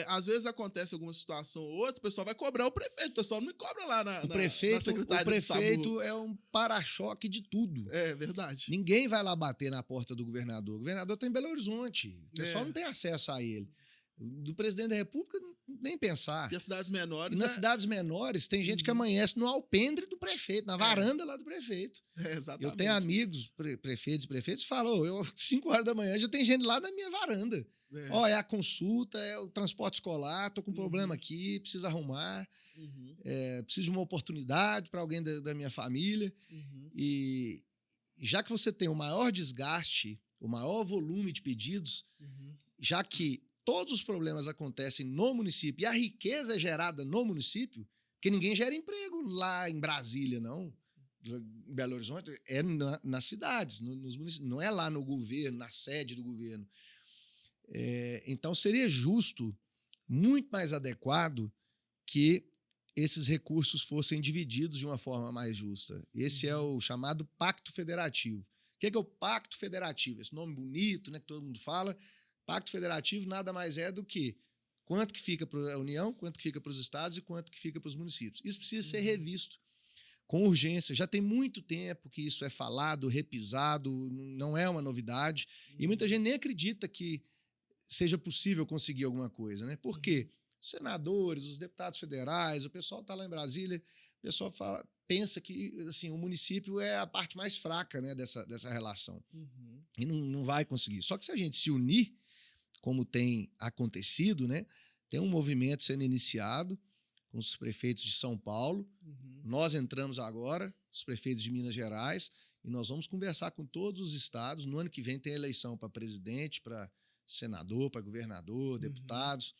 Às vezes acontece alguma situação ou outra, o pessoal vai cobrar o prefeito, o pessoal não me cobra lá na secretaria do SAMU. O prefeito é um para-choque de tudo. É verdade. Ninguém vai lá bater na porta do governador. O governador está em Belo Horizonte. O pessoal não tem acesso a ele. Do presidente da República, nem pensar. E as cidades menores... E nas cidades menores, tem gente que amanhece no alpendre do prefeito, na varanda lá do prefeito. Exatamente. Eu tenho amigos, prefeitos e prefeitos, que falam, 5 horas da manhã já tem gente lá na minha varanda. É a consulta, é o transporte escolar, tô com um problema aqui, preciso arrumar, preciso de uma oportunidade para alguém da minha família. E já que você tem o maior desgaste, o maior volume de pedidos, já que todos os problemas acontecem no município e a riqueza é gerada no município, porque ninguém gera emprego lá em Brasília, não. em Belo Horizonte, é nas cidades, nos municípios, não é lá no governo, na sede do governo. Então, seria justo, muito mais adequado, que esses recursos fossem divididos de uma forma mais justa. Esse é o chamado Pacto Federativo. O que é o Pacto Federativo? Esse nome bonito, né, que todo mundo fala. Pacto Federativo nada mais é do que quanto que fica para a União, quanto que fica para os estados e quanto que fica para os municípios. Isso precisa ser revisto com urgência. Já tem muito tempo que isso é falado, repisado, não é uma novidade. E muita gente nem acredita que seja possível conseguir alguma coisa, né? Por quê? Os senadores, os deputados federais, o pessoal está lá em Brasília, o pessoal pensa que assim, o município é a parte mais fraca, né, dessa relação. E não vai conseguir. Só que se a gente se unir, como tem acontecido, né, tem um movimento sendo iniciado com os prefeitos de São Paulo. Nós entramos agora, os prefeitos de Minas Gerais, e nós vamos conversar com todos os estados. No ano que vem tem eleição para presidente, para senador, para governador, deputados.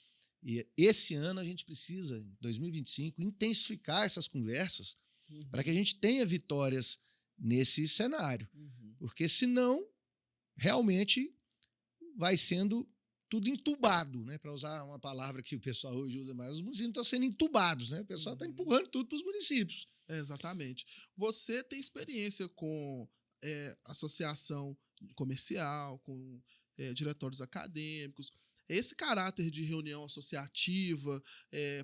E esse ano a gente precisa, em 2025, intensificar essas conversas para que a gente tenha vitórias nesse cenário. Porque senão, realmente, vai sendo tudo entubado, né? Para usar uma palavra que o pessoal hoje usa mais. Os municípios estão sendo entubados, né? O pessoal está empurrando tudo para os municípios. Exatamente. Você tem experiência com associação comercial, com diretórios acadêmicos. Esse caráter de reunião associativa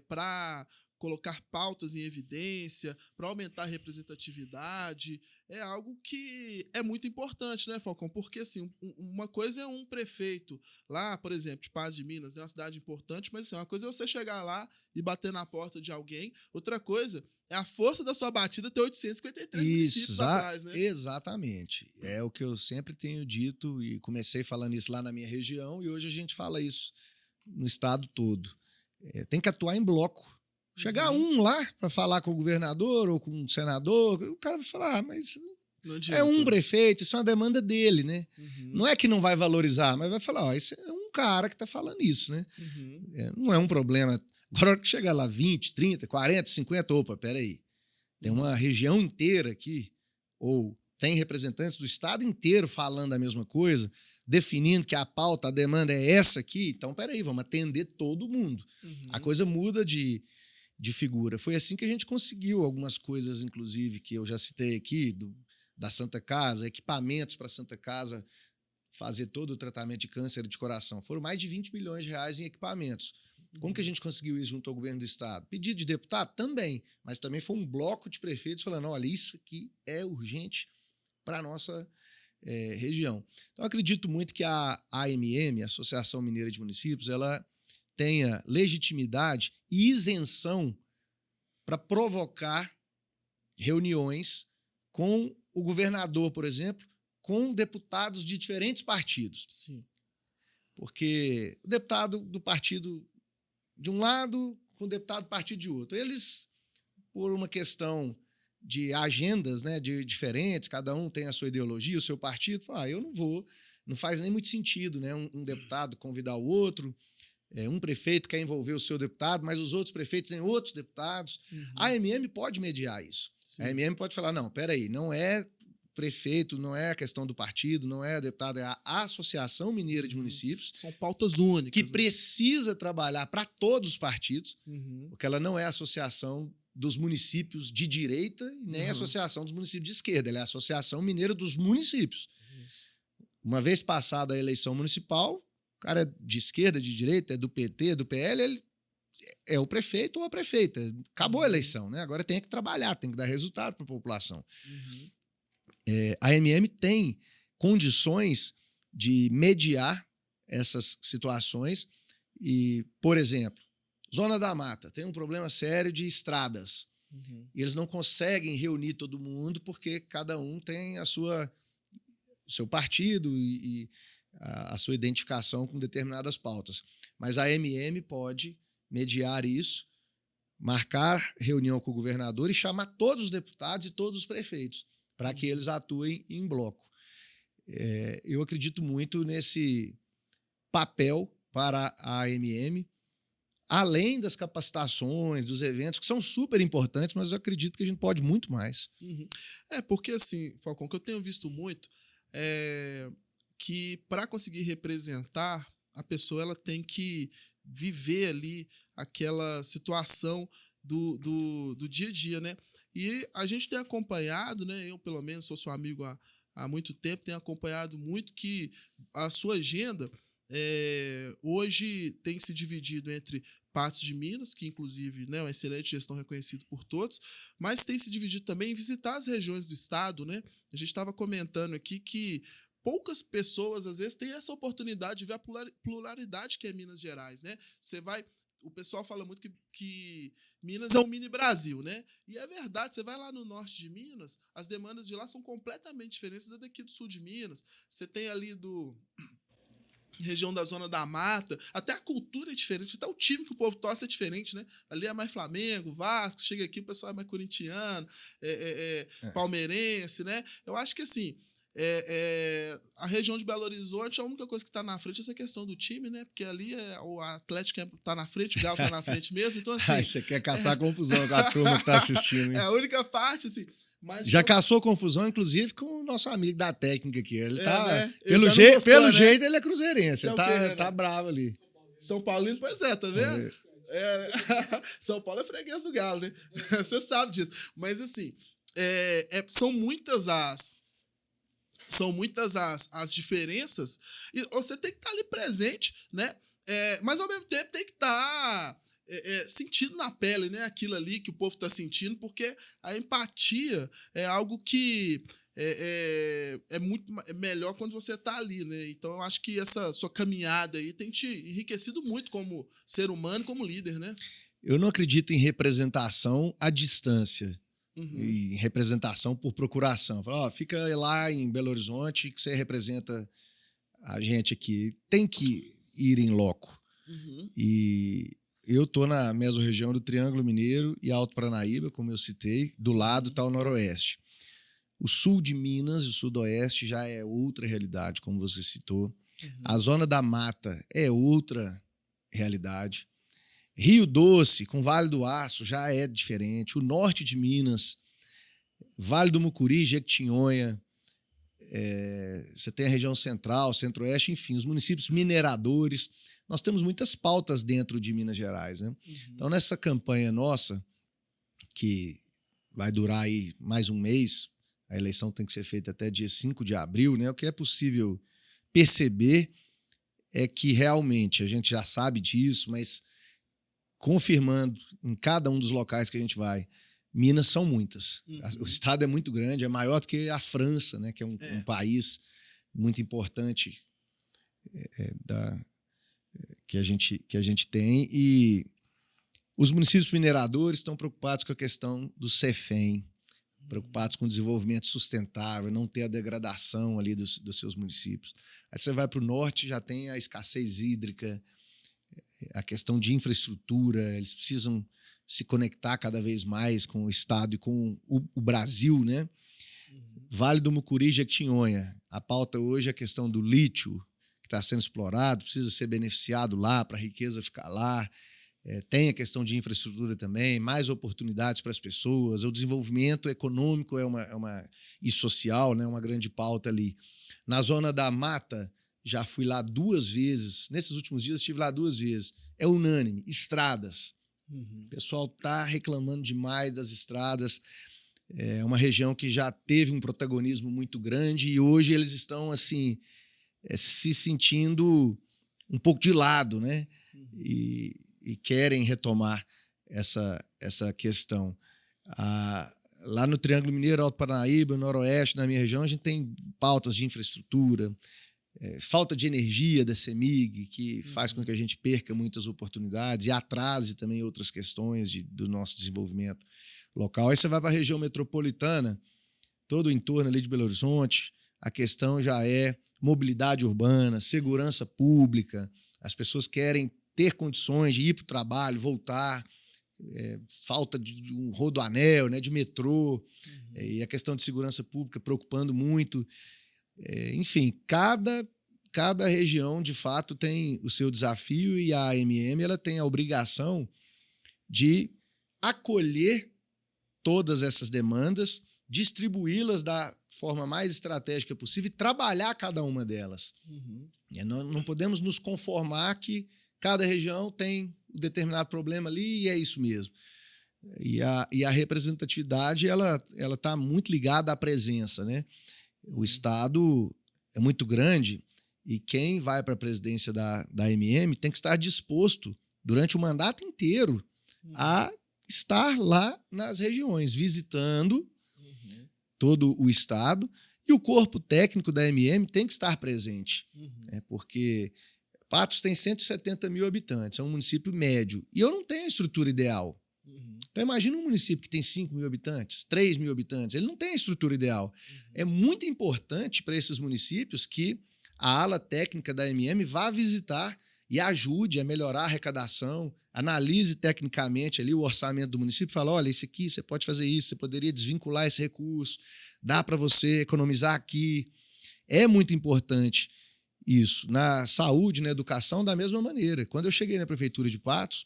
para colocar pautas em evidência, para aumentar a representatividade, é algo que é muito importante, né, Falcão? Porque, assim, uma coisa é um prefeito lá, por exemplo, de Paz de Minas, é uma cidade importante, mas assim, uma coisa é você chegar lá e bater na porta de alguém, outra coisa é a força da sua batida ter 853 municípios atrás, né? Exatamente. É o que eu sempre tenho dito e comecei falando isso lá na minha região e hoje a gente fala isso no estado todo. Tem que atuar em bloco. Chegar um lá para falar com o governador ou com o senador, o cara vai falar, mas é um prefeito, isso é uma demanda dele, né? Não é que não vai valorizar, mas vai falar, esse é um cara que está falando isso, né? Não é um problema. Agora, hora que chegar lá 20, 30, 40, 50, opa, peraí. Tem uma região inteira aqui, ou tem representantes do estado inteiro falando a mesma coisa, definindo que a pauta, a demanda é essa aqui, então peraí, vamos atender todo mundo. A coisa muda de figura. Foi assim que a gente conseguiu algumas coisas, inclusive, que eu já citei aqui, da Santa Casa, equipamentos para a Santa Casa fazer todo o tratamento de câncer de coração. Foram mais de 20 milhões de reais em equipamentos. Como que a gente conseguiu isso junto ao governo do estado? Pedido de deputado? Também. Mas também foi um bloco de prefeitos falando, olha, isso aqui é urgente para a nossa região. Então, eu acredito muito que a AMM, a Associação Mineira de Municípios, ela tenha legitimidade e isenção para provocar reuniões com o governador, por exemplo, com deputados de diferentes partidos. Sim. Porque o deputado do partido de um lado com o deputado do partido de outro. Eles, por uma questão de agendas, né, diferentes, cada um tem a sua ideologia, o seu partido, fala, eu não vou, não faz nem muito sentido, né, um deputado convidar o outro, um prefeito quer envolver o seu deputado, mas os outros prefeitos têm outros deputados. A AMM pode mediar isso. Sim. A AMM pode falar, não, peraí, não é prefeito, não é a questão do partido, não é deputado, é a Associação Mineira de Municípios. São pautas únicas. Que precisa trabalhar para todos os partidos, porque ela não é a associação dos municípios de direita, nem a associação dos municípios de esquerda, ela é a Associação Mineira dos Municípios. Uma vez passada a eleição municipal, o cara é de esquerda, de direita, é do PT, do PL, ele é o prefeito ou a prefeita. Acabou a eleição, né? Agora tem que trabalhar, tem que dar resultado para a população. A AMM tem condições de mediar essas situações e, por exemplo, Zona da Mata tem um problema sério de estradas. E eles não conseguem reunir todo mundo porque cada um tem o seu partido e a sua identificação com determinadas pautas. Mas a AMM pode mediar isso, marcar reunião com o governador e chamar todos os deputados e todos os prefeitos para que eles atuem em bloco. Eu acredito muito nesse papel para a AMM. além das capacitações, dos eventos, que são super importantes, mas eu acredito que a gente pode muito mais. Uhum. Porque assim, Falcão, o que eu tenho visto muito é que para conseguir representar, a pessoa ela tem que viver ali aquela situação do dia a dia, né? E a gente tem acompanhado, né? Eu, pelo menos, sou seu amigo há muito tempo, tenho acompanhado muito que a sua agenda hoje tem se dividido entre Patos de Minas, que inclusive, né, é uma excelente gestão reconhecida por todos, mas tem se dividido também em visitar as regiões do estado, né? A gente estava comentando aqui que poucas pessoas, às vezes, têm essa oportunidade de ver a pluralidade que é Minas Gerais, né? Você vai... O pessoal fala muito que Minas é um mini Brasil, né? E é verdade, você vai lá no norte de Minas, as demandas de lá são completamente diferentes da daqui do sul de Minas. Você tem ali região da Zona da Mata, até a cultura é diferente, até o time que o povo torce é diferente, né? Ali é mais Flamengo, Vasco, chega aqui o pessoal é mais corintiano, palmeirense, né? Eu acho que assim, a região de Belo Horizonte, a única coisa que está na frente é essa questão do time, né? Porque ali o Atlético está na frente, o Galo está na frente mesmo, então assim... Você quer caçar confusão com a turma que está assistindo, hein? É a única parte, assim... Mas já caçou confusão, inclusive, com o nosso amigo da técnica aqui. Ele tá. Né? Pelo jeito, ele é cruzeirense. Ele tá bravo ali. São Paulino, pois tá vendo? São Paulo é freguês do Galo, né? Você sabe disso. Mas, assim, são muitas as diferenças e você tem que estar ali presente, né? Mas, ao mesmo tempo, tem que estar... sentindo na pele, né, aquilo ali que o povo está sentindo, porque a empatia é algo que é muito melhor quando você está ali, né? Então eu acho que essa sua caminhada aí tem te enriquecido muito como ser humano, como líder, né? Eu não acredito em representação à distância. Uhum. E representação por procuração. Fala, fica lá em Belo Horizonte que você representa a gente aqui. Tem que ir em loco. Uhum. E eu estou na mesorregião do Triângulo Mineiro e Alto Paranaíba, como eu citei. Do lado está o Noroeste. O sul de Minas e o sudoeste já é outra realidade, como você citou. Uhum. A zona da mata é outra realidade. Rio Doce, com Vale do Aço, já é diferente. O norte de Minas, Vale do Mucuri, Jequitinhonha, você tem a região central, centro-oeste, enfim, os municípios mineradores. Nós temos muitas pautas dentro de Minas Gerais, né? Uhum. Então, nessa campanha nossa, que vai durar aí mais um mês, a eleição tem que ser feita até dia 5 de abril, né? O que é possível perceber é que realmente a gente já sabe disso, mas confirmando em cada um dos locais que a gente vai, Minas são muitas. Uhum. O estado é muito grande, é maior do que a França, né? Que é um país muito importante que a gente tem. E os municípios mineradores estão preocupados com a questão do Cefem, preocupados com o desenvolvimento sustentável, não ter a degradação ali dos seus municípios. Aí você vai para o norte, já tem a escassez hídrica, a questão de infraestrutura, eles precisam se conectar cada vez mais com o estado e com o Brasil, né? Uhum. Vale do Mucuri, Jequitinhonha. A pauta hoje é a questão do lítio, que está sendo explorado, precisa ser beneficiado lá, para a riqueza ficar lá. Tem a questão de infraestrutura também, mais oportunidades para as pessoas. O desenvolvimento econômico e social, né? Uma grande pauta ali. Na zona da mata, já fui lá 2 vezes. Nesses últimos dias, estive lá 2 vezes. É unânime. Estradas. Uhum. O pessoal está reclamando demais das estradas. É uma região que já teve um protagonismo muito grande e hoje eles estão assim se sentindo um pouco de lado, né? Uhum. E querem retomar essa questão. Lá no Triângulo Mineiro, Alto Paranaíba, Noroeste, na minha região, a gente tem pautas de infraestrutura, falta de energia da CEMIG, que faz com que a gente perca muitas oportunidades e atrase também outras questões do nosso desenvolvimento local. Aí você vai para a região metropolitana, todo o entorno ali de Belo Horizonte, a questão já é mobilidade urbana, segurança pública, as pessoas querem ter condições de ir para o trabalho, voltar, falta de um rodoanel, né, de metrô, e a questão de segurança pública preocupando muito. Enfim, cada cada região, de fato, tem o seu desafio e a AMM ela tem a obrigação de acolher todas essas demandas, distribuí-las da forma mais estratégica possível e trabalhar cada uma delas. Uhum. Nós não podemos nos conformar que cada região tem um determinado problema ali e é isso mesmo. E a representatividade ela está muito ligada à presença, né? O Estado é muito grande e quem vai para a presidência da AMM tem que estar disposto durante o mandato inteiro a estar lá nas regiões, visitando todo o Estado, e o corpo técnico da AMM tem que estar presente, porque Patos tem 170 mil habitantes, é um município médio, e eu não tenho a estrutura ideal. Então imagina um município que tem 5 mil habitantes, 3 mil habitantes, ele não tem a estrutura ideal. É muito importante para esses municípios que a ala técnica da AMM vá visitar e ajude a melhorar a arrecadação, analise tecnicamente ali o orçamento do município e fala, olha, isso aqui você pode fazer isso, você poderia desvincular esse recurso, dá para você economizar aqui. É muito importante isso. Na saúde, na educação, da mesma maneira. Quando eu cheguei na prefeitura de Patos,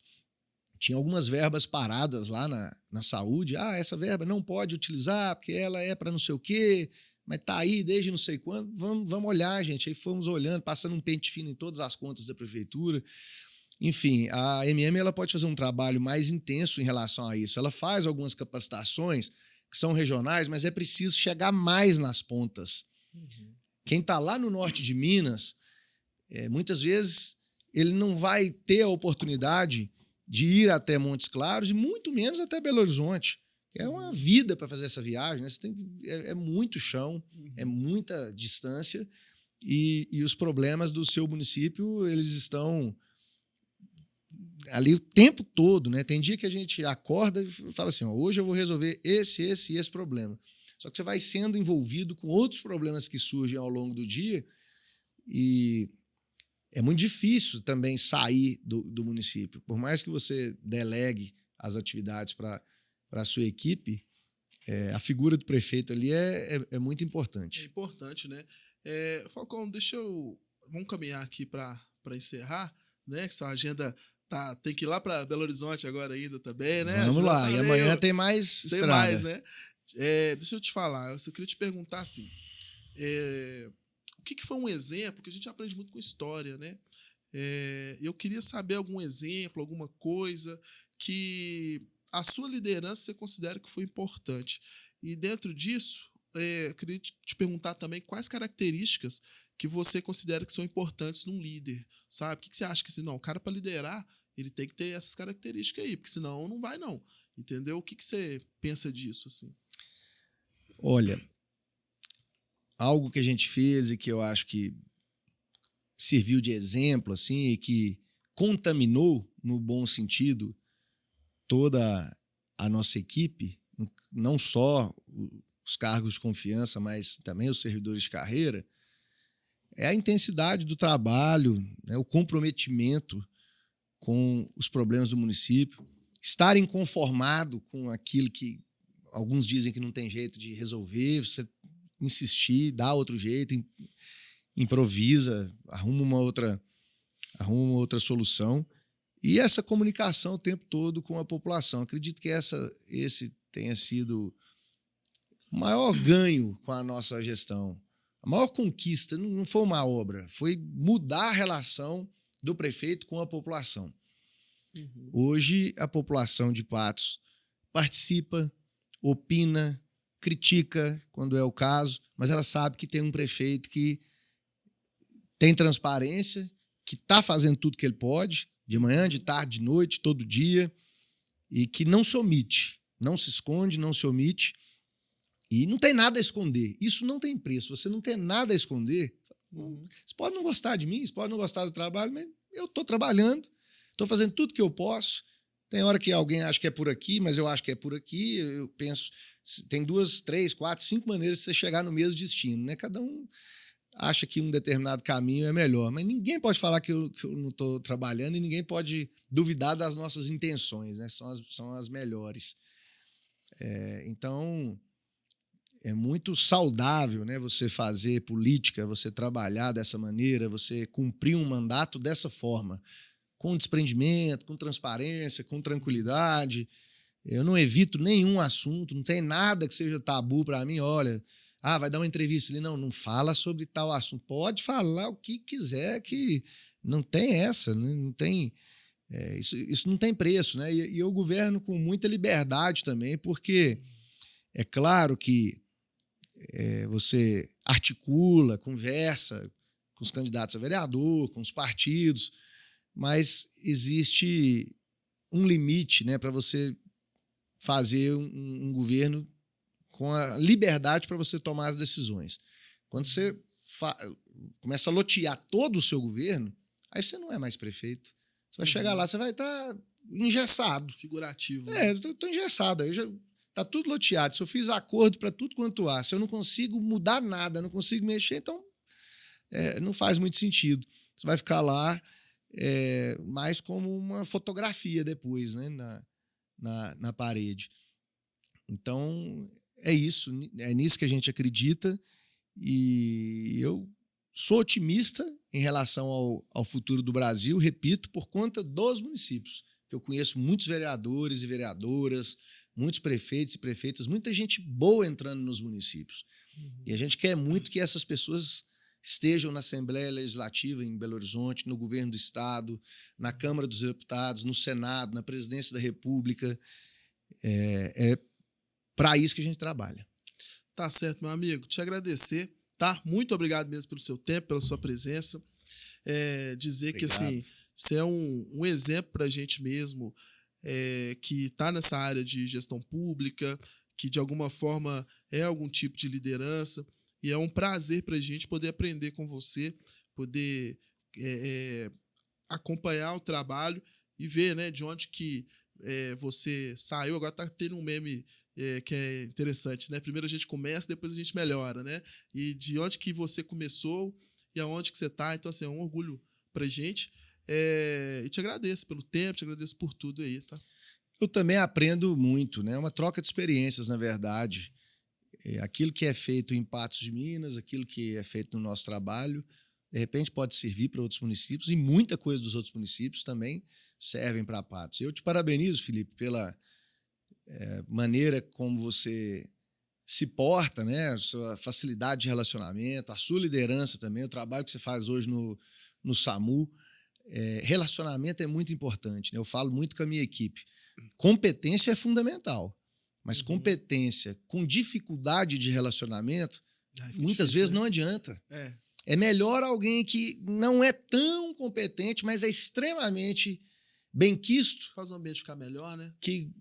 tinha algumas verbas paradas lá na saúde. Essa verba não pode utilizar porque ela é para não sei o quê, mas tá aí desde não sei quando. Vamos olhar, gente. Aí fomos olhando, passando um pente fino em todas as contas da prefeitura. Enfim, a AMM ela pode fazer um trabalho mais intenso em relação a isso. Ela faz algumas capacitações que são regionais, mas é preciso chegar mais nas pontas. Quem está lá no norte de Minas, muitas vezes ele não vai ter a oportunidade de ir até Montes Claros e muito menos até Belo Horizonte. É uma vida para fazer essa viagem, né? É muito chão, é muita distância e os problemas do seu município eles estão ali o tempo todo, né? Tem dia que a gente acorda e fala assim, hoje eu vou resolver esse e esse problema. Só que você vai sendo envolvido com outros problemas que surgem ao longo do dia e é muito difícil também sair do município. Por mais que você delegue as atividades para a sua equipe, a figura do prefeito ali é muito importante. É importante, né? Falcão, vamos caminhar aqui para encerrar, né? Essa agenda tem que ir lá para Belo Horizonte agora ainda também, né? Vamos lá, e amanhã tem mais estrada. Tem mais, né? Deixa eu te falar, eu queria te perguntar assim, o que foi um exemplo, porque a gente aprende muito com história, né? Eu queria saber algum exemplo, alguma coisa que a sua liderança você considera que foi importante. E dentro disso, eu queria te perguntar também quais características que você considera que são importantes num líder, sabe? O que você acha que, assim, não, o cara para liderar, ele tem que ter essas características aí, porque senão não vai não, entendeu? O que você pensa disso, assim? Olha, algo que a gente fez e que eu acho que serviu de exemplo, assim, e que contaminou, no bom sentido, toda a nossa equipe, não só os cargos de confiança, mas também os servidores de carreira, é a intensidade do trabalho, né, o comprometimento com os problemas do município, estar inconformado com aquilo que alguns dizem que não tem jeito de resolver, você insistir, dá outro jeito, improvisa, arruma uma outra solução. E essa comunicação o tempo todo com a população. Acredito que esse tenha sido o maior ganho com a nossa gestão. A maior conquista não foi uma obra, foi mudar a relação do prefeito com a população. Hoje, a população de Patos participa, opina, critica, quando é o caso, mas ela sabe que tem um prefeito que tem transparência, que está fazendo tudo que ele pode, de manhã, de tarde, de noite, todo dia, e que não se omite, não se esconde, não se omite, e não tem nada a esconder. Isso não tem preço, você não tem nada a esconder. Você pode não gostar de mim, você pode não gostar do trabalho, mas eu estou trabalhando, estou fazendo tudo que eu posso. Tem hora que alguém acha que é por aqui, mas eu acho que é por aqui. Eu penso, tem 2, 3, 4, 5 maneiras de você chegar no mesmo destino, né? Cada um acha que um determinado caminho é melhor, mas ninguém pode falar que eu não estou trabalhando e ninguém pode duvidar das nossas intenções, né? São as melhores. Então, é muito saudável, né? Você fazer política, você trabalhar dessa maneira, você cumprir um mandato dessa forma, com desprendimento, com transparência, com tranquilidade. Eu não evito nenhum assunto, não tem nada que seja tabu para mim. Olha, vai dar uma entrevista ali. Não fala sobre tal assunto. Pode falar o que quiser, que não tem essa, né? Não tem, isso não tem preço, né? E eu governo com muita liberdade também, porque é claro que você articula, conversa com os candidatos a vereador, com os partidos, mas existe um limite, né, para você fazer um governo com a liberdade para você tomar as decisões. Quando você começa a lotear todo o seu governo, aí você não é mais prefeito. Você vai chegar lá, você vai estar engessado. Figurativo. Né? Eu estou engessado. Aí está tudo loteado. Se eu fiz acordo para tudo quanto há, se eu não consigo mudar nada, não consigo mexer, então não faz muito sentido. Você vai ficar lá mais como uma fotografia depois, né, na parede. Então, é isso. É nisso que a gente acredita. E eu sou otimista em relação ao futuro do Brasil, repito, por conta dos municípios. Eu conheço muitos vereadores e vereadoras, muitos prefeitos e prefeitas, muita gente boa entrando nos municípios. E a gente quer muito que essas pessoas estejam na Assembleia Legislativa em Belo Horizonte, no governo do Estado, na Câmara dos Deputados, no Senado, na Presidência da República. É para isso que a gente trabalha. Tá certo, meu amigo. Te agradecer, tá? Muito obrigado mesmo pelo seu tempo, pela sua presença. Dizer obrigado. Que assim, você é um exemplo para a gente mesmo, que está nessa área de gestão pública, que de alguma forma é algum tipo de liderança. E é um prazer para a gente poder aprender com você, poder acompanhar o trabalho e ver, né, de onde que você saiu. Agora está tendo um meme que é interessante, né? Primeiro a gente começa, depois a gente melhora, né? E de onde que você começou e aonde que você está. Então, assim, é um orgulho para a gente. E te agradeço pelo tempo, te agradeço por tudo aí, tá? Eu também aprendo muito, né? É uma troca de experiências, na verdade. Aquilo que é feito em Patos de Minas, aquilo que é feito no nosso trabalho, de repente pode servir para outros municípios, e muita coisa dos outros municípios também servem para Patos. Eu te parabenizo, Felipe, pela maneira como você se porta, né? A sua facilidade de relacionamento, a sua liderança também, o trabalho que você faz hoje no SAMU. Relacionamento é muito importante, né? Eu falo muito com a minha equipe. Competência é fundamental, mas competência com dificuldade de relacionamento, muitas vezes não adianta. É melhor alguém que não é tão competente, mas é extremamente benquisto. Faz o ambiente ficar melhor, né? Que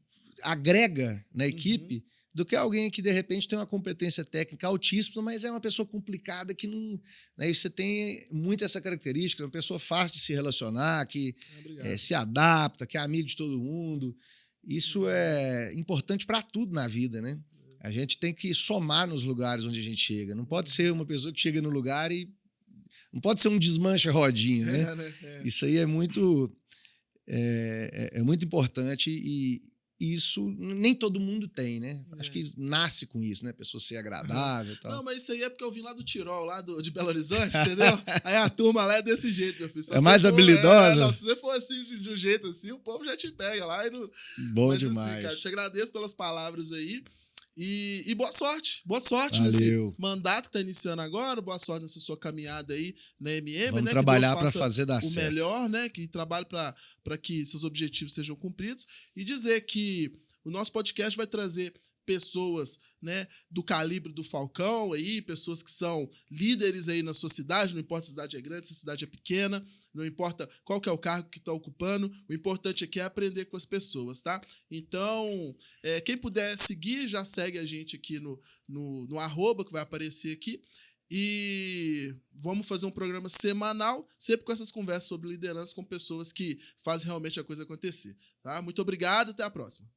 agrega na equipe, do que alguém que, de repente, tem uma competência técnica altíssima, mas é uma pessoa complicada que não... Né, você tem muito essa característica, uma pessoa fácil de se relacionar, que se adapta, que é amigo de todo mundo. Isso é importante para tudo na vida, né? A gente tem que somar nos lugares onde a gente chega. Não pode ser uma pessoa que chega no lugar e... Não pode ser um desmancha-rodinho, né? Isso aí é muito importante e isso nem todo mundo tem, né? Acho que nasce com isso, né? A pessoa ser agradável e tal. Não, mas isso aí é porque eu vim lá do Tirol, lá de Belo Horizonte, entendeu? Aí a turma lá é desse jeito, meu filho. É mais habilidosa? Se você for assim, de um jeito assim, o povo já te pega lá e não... Bom mas, demais. Assim, cara, te agradeço pelas palavras aí. E boa sorte Valeu. Nesse mandato que tá iniciando agora, boa sorte nessa sua caminhada aí na MM, Vamos né? trabalhar para fazer dar certo. O melhor, né? Que trabalhe para que seus objetivos sejam cumpridos e dizer que o nosso podcast vai trazer pessoas, né, do calibre do Falcão aí, pessoas que são líderes aí na sua cidade, não importa se a cidade é grande, se a cidade é pequena, não importa qual que é o cargo que está ocupando, o importante aqui é aprender com as pessoas, tá? Então, quem puder seguir, já segue a gente aqui no arroba, que vai aparecer aqui, e vamos fazer um programa semanal, sempre com essas conversas sobre liderança com pessoas que fazem realmente a coisa acontecer, tá? Muito obrigado, até a próxima.